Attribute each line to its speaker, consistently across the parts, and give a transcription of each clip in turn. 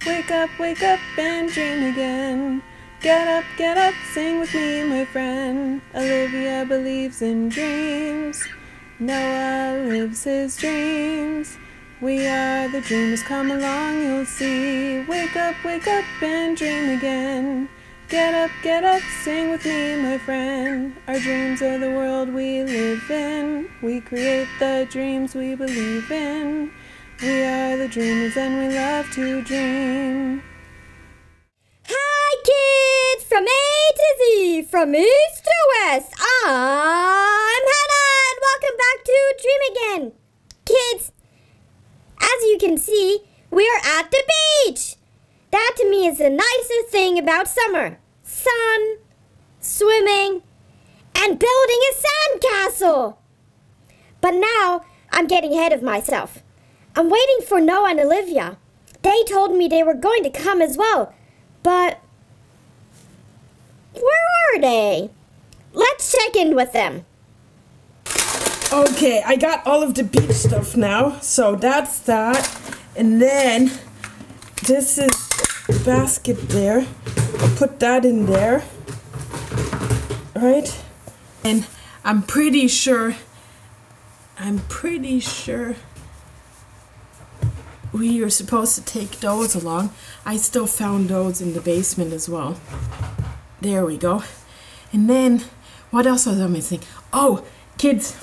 Speaker 1: wake up and dream again. Get up, sing with me, my friend. Olivia believes in dreams. Noah lives his dreams. We are the dreamers, come along, you'll see. Wake up and dream again. Get up, sing with me, my friend. Our dreams are the world we live in. We create the dreams we believe in. We are the dreamers and we love to dream.
Speaker 2: Hi kids, from A to Z, from East to West, I'm Hannah and welcome back to Dream Again. Kids, as you can see, we are at the beach. That to me is the nicest thing about summer. Sun, swimming, and building a sandcastle. But now I'm getting ahead of myself. I'm waiting for Noah and Olivia. They told me they were going to come as well. But where are they? Let's check in with them.
Speaker 1: Okay, I got all of the beach stuff now. So that's that. And then this is the basket there. I'll put that in there. Right? And I'm pretty sure we are supposed to take those along. I still found those in the basement as well. There we go. And then, what else was I missing? Oh, kids.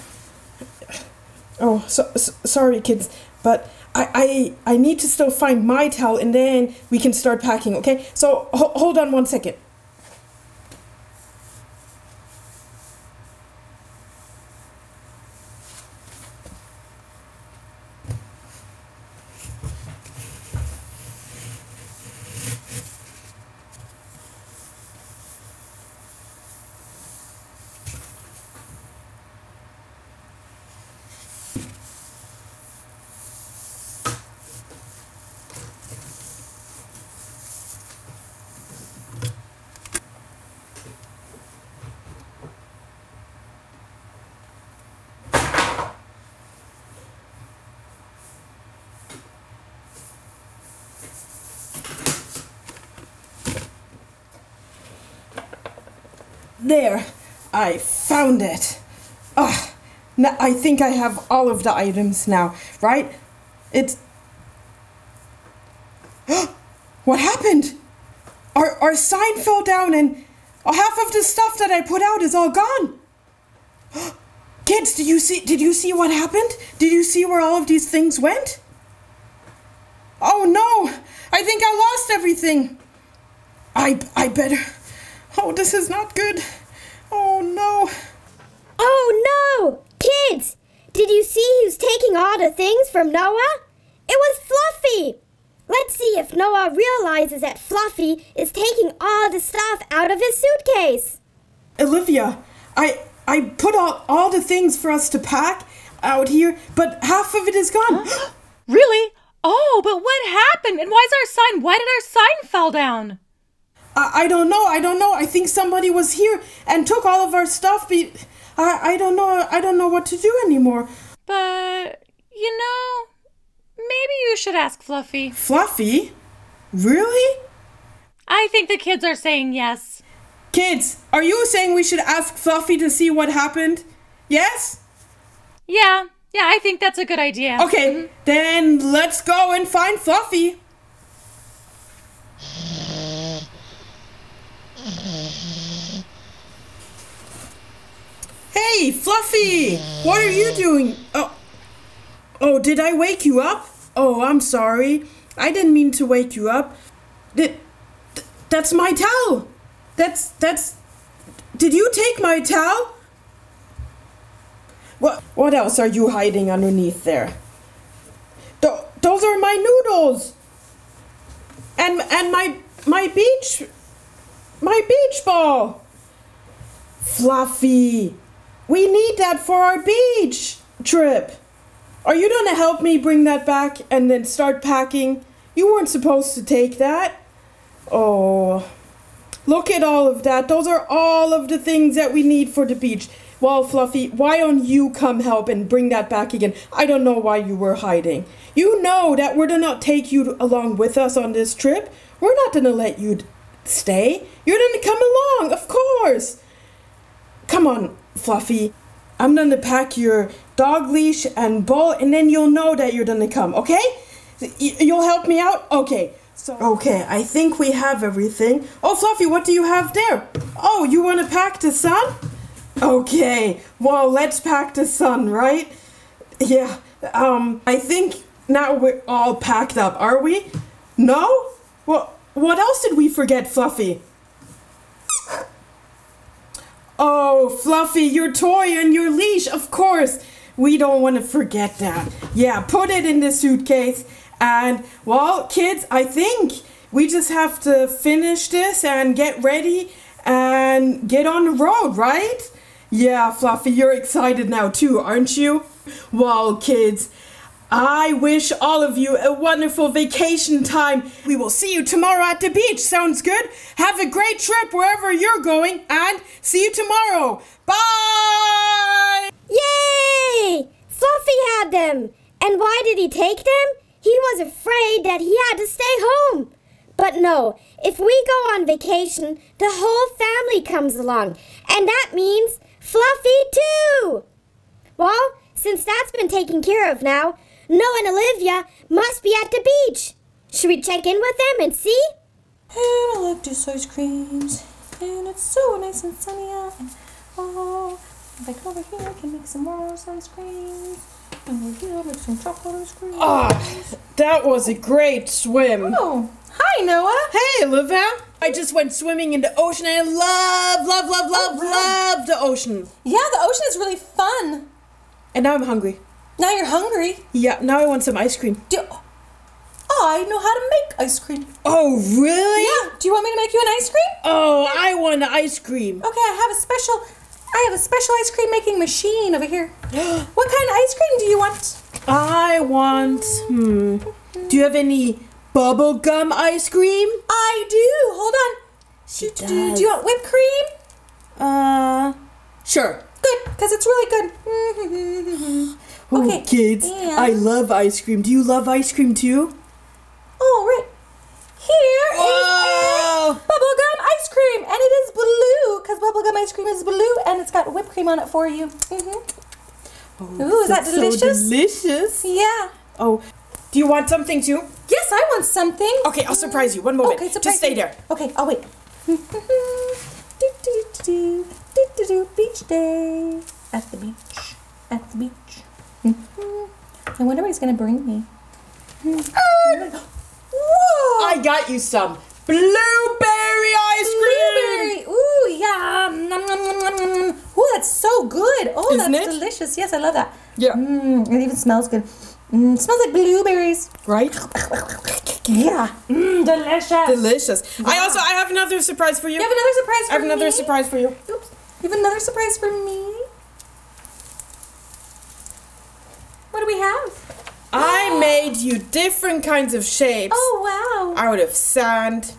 Speaker 1: Oh, sorry, kids. But I need to still find my towel and then we can start packing, okay? So, hold on 1 second. There, I found it. Now I think I have all of the items now, right? What happened? Our sign fell down and half of the stuff that I put out is all gone. Kids, did you see what happened? Did you see where all of these things went? Oh no, I think I lost everything. I better... Oh, this is not good. Oh, no.
Speaker 2: Oh, no! Kids, did you see who's taking all the things from Noah? It was Fluffy. Let's see if Noah realizes that Fluffy is taking all the stuff out of his suitcase.
Speaker 1: Olivia, I put all the things for us to pack out here, but half of it is gone.
Speaker 3: Huh? Really? Oh, but what happened? And why did our sign fall down?
Speaker 1: I don't know. I think somebody was here and took all of our stuff. I don't know what to do anymore.
Speaker 3: But, maybe you should ask Fluffy.
Speaker 1: Fluffy? Really?
Speaker 3: I think the kids are saying yes.
Speaker 1: Kids, are you saying we should ask Fluffy to see what happened? Yes?
Speaker 3: Yeah, I think that's a good idea.
Speaker 1: Okay, Then let's go and find Fluffy. Hey, Fluffy! What are you doing? Oh, did I wake you up? Oh, I'm sorry. I didn't mean to wake you up. That's my towel. Did you take my towel? What else are you hiding underneath there? Those are my noodles. And my beach ball. Fluffy, we need that for our beach trip. Are you gonna help me bring that back and then start packing? You weren't supposed to take that. Oh, look at all of that. Those are all of the things that we need for the beach.
Speaker 4: Well, Fluffy, why don't you come help and bring that back again? I don't know why you were hiding. You know that we're gonna take you along with us on this trip. We're not gonna let you stay. You're gonna come along, of course. Come on, Fluffy. I'm gonna pack your dog leash and ball, and then you'll know that you're gonna come, okay? You'll help me out? Okay. Okay, I think we have everything. Oh, Fluffy, what do you have there? Oh, you want to pack the sun? Okay, well, let's pack the sun, right? Yeah, I think now we're all packed up, are we? No? Well, what else did we forget, Fluffy? Oh, Fluffy, your toy and your leash, of course. We don't want to forget that. Yeah, put it in the suitcase. And, well, kids, I think we just have to finish this and get ready and get on the road, right? Yeah, Fluffy, you're excited now too, aren't you? Well, kids, I wish all of you a wonderful vacation time. We will see you tomorrow at the beach. Sounds good? Have a great trip wherever you're going, and see you tomorrow. Bye!
Speaker 2: Yay! Fluffy had them. And why did he take them? He was afraid that he had to stay home. But no, if we go on vacation, the whole family comes along. And that means Fluffy too. Well, since that's been taken care of now, Noah and Olivia must be at the beach. Should we check in with them and see?
Speaker 3: And I like these ice creams. And it's so nice and sunny out. And oh, if I come over here, I can make some more ice creams. And over here, make some chocolate ice cream.
Speaker 4: That was a great swim.
Speaker 3: Oh, hi, Noah.
Speaker 4: Hey, Olivia. I just went swimming in the ocean and I love the ocean.
Speaker 3: Yeah, the ocean is really fun.
Speaker 4: And now I'm hungry.
Speaker 3: Now you're hungry.
Speaker 4: Yeah, now I want some ice cream.
Speaker 3: I know how to make ice cream.
Speaker 4: Oh, really?
Speaker 3: Yeah. Do you want me to make you an ice cream?
Speaker 4: Oh, I want ice cream.
Speaker 3: Okay, I have a special ice cream making machine over here. What kind of ice cream do you want?
Speaker 4: I want, do you have any bubble gum ice cream?
Speaker 3: I do. Hold on.
Speaker 4: She does.
Speaker 3: Do you want whipped cream?
Speaker 4: Sure.
Speaker 3: Good, because it's really good.
Speaker 4: Okay, kids,
Speaker 3: and
Speaker 4: I love ice cream. Do you love ice cream too?
Speaker 3: Oh, right. Here is a bubblegum ice cream, and it is blue, because bubblegum ice cream is blue, and it's got whipped cream on it for you. Ooh, is that delicious?
Speaker 4: So delicious.
Speaker 3: Yeah.
Speaker 4: Oh, do you want something too?
Speaker 3: Yes, I want something.
Speaker 4: Okay, I'll surprise you. One moment.
Speaker 3: Okay, surprise
Speaker 4: Just stay
Speaker 3: me.
Speaker 4: there.
Speaker 3: Okay, I'll wait. Beach day. At the beach. At the beach. I wonder what he's going to bring me. Whoa!
Speaker 4: I got you some blueberry ice cream.
Speaker 3: Blueberry. Ooh, yeah. Nom, nom, nom, nom, nom. Ooh, that's so good. Oh,
Speaker 4: Isn't
Speaker 3: that's
Speaker 4: it?
Speaker 3: delicious. Yes, I love that.
Speaker 4: Yeah.
Speaker 3: It even smells good. Smells like blueberries.
Speaker 4: Right?
Speaker 3: Yeah. Delicious.
Speaker 4: Delicious.
Speaker 3: Yeah.
Speaker 4: I have another surprise for you.
Speaker 3: You have another surprise for me?
Speaker 4: I have another surprise for you.
Speaker 3: Oops. You have another surprise for me? What do we have?
Speaker 4: I made you different kinds of shapes
Speaker 3: Oh, wow.
Speaker 4: out of sand.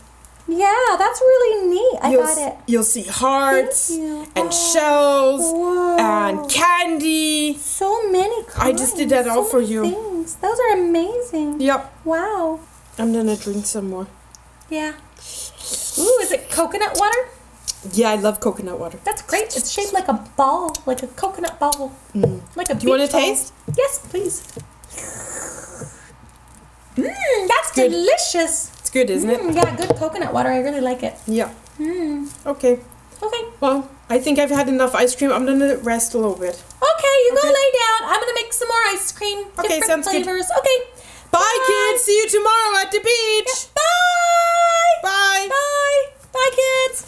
Speaker 3: Yeah, that's really neat. I got it.
Speaker 4: You'll see hearts
Speaker 3: Thank you.
Speaker 4: and shells
Speaker 3: Whoa.
Speaker 4: and candy.
Speaker 3: So many colors.
Speaker 4: I just did that all for you.
Speaker 3: Things. Those are amazing.
Speaker 4: Yep.
Speaker 3: Wow.
Speaker 4: I'm gonna drink some more.
Speaker 3: Yeah. Ooh, is it coconut water?
Speaker 4: Yeah, I love coconut water.
Speaker 3: That's great. It's shaped like a ball, like a coconut ball. Like a
Speaker 4: Do you want to
Speaker 3: beach ball.
Speaker 4: taste?
Speaker 3: Yes, please. That's
Speaker 4: Good.
Speaker 3: delicious.
Speaker 4: It's good, isn't it?
Speaker 3: Yeah, good coconut water. I really like it.
Speaker 4: Yeah. Okay.
Speaker 3: Okay.
Speaker 4: Well, I think I've had enough ice cream. I'm gonna rest a little bit.
Speaker 3: Okay, you go lay down. I'm gonna make some more ice cream.
Speaker 4: Okay,
Speaker 3: Different
Speaker 4: sounds good.
Speaker 3: flavors. Okay.
Speaker 4: Bye, kids. See you tomorrow at the beach.
Speaker 3: Bye.
Speaker 4: Bye.
Speaker 3: Bye. Bye, kids.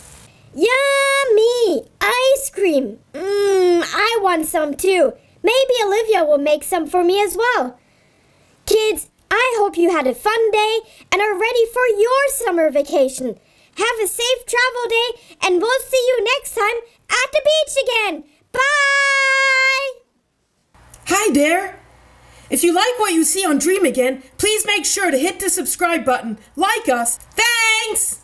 Speaker 2: Yummy! Ice cream! I want some too. Maybe Olivia will make some for me as well. Kids, I hope you had a fun day and are ready for your summer vacation. Have a safe travel day, and we'll see you next time at the beach again. Bye!
Speaker 4: Hi there. If you like what you see on Dream Again, please make sure to hit the subscribe button, like us. Thanks!